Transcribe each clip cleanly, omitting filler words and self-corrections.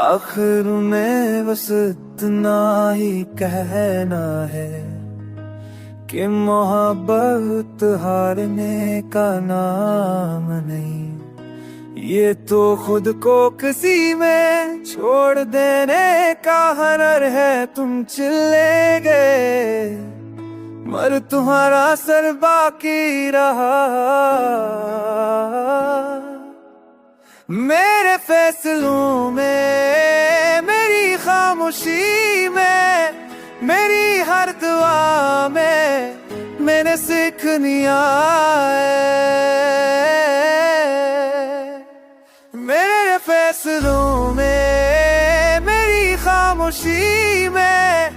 आखिर में बस इतना ही कहना है कि मोहब्बत हारने का नाम नहीं। ये तो खुद को किसी में छोड़ देने का हनर है। तुम चले गए मर तुम्हारा सर बाकी रहा। मेरे फैसलों में, मेरी खामोशी में, मेरी हर दुआ में मैंने सीख लिया है। मेरे फैसलों में, मेरी खामोशी में,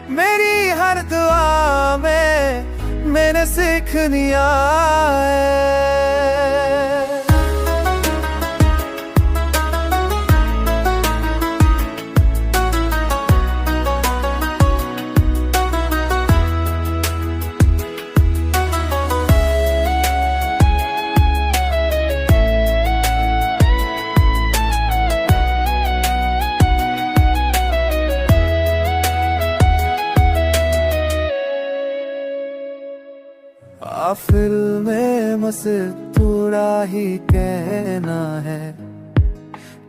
मेरी हर दुआ में मैंने सीख लिया है। आखिर में बस थोड़ा ही कहना है।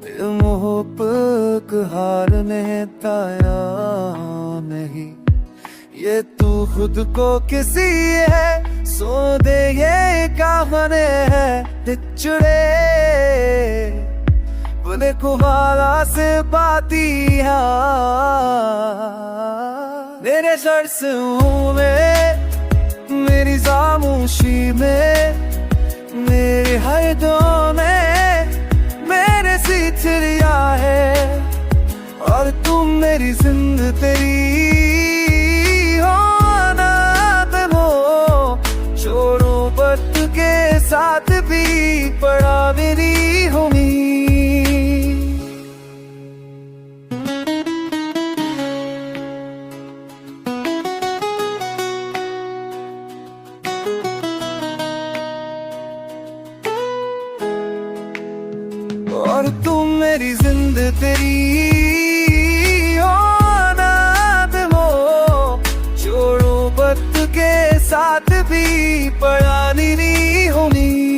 दिल मोहब्बत हारने ताया नहीं। ये तू खुद को किसी है सो दे ये कहने है। बिछड़े बोले को हाला से बाती है। मेरे सर से में, मेरी खामोशी में, मेरे हर दो में मैंने सीख लिया है। और तुम मेरी जिंदगी तेरी हो ना हो। छोड़ो वक्त के साथ भी पड़ा मेरी होगी। और तुम मेरी जिंदगी तेरी हो ना हो। छोड़ो वक्त के साथ भी पड़ा नहीं होनी।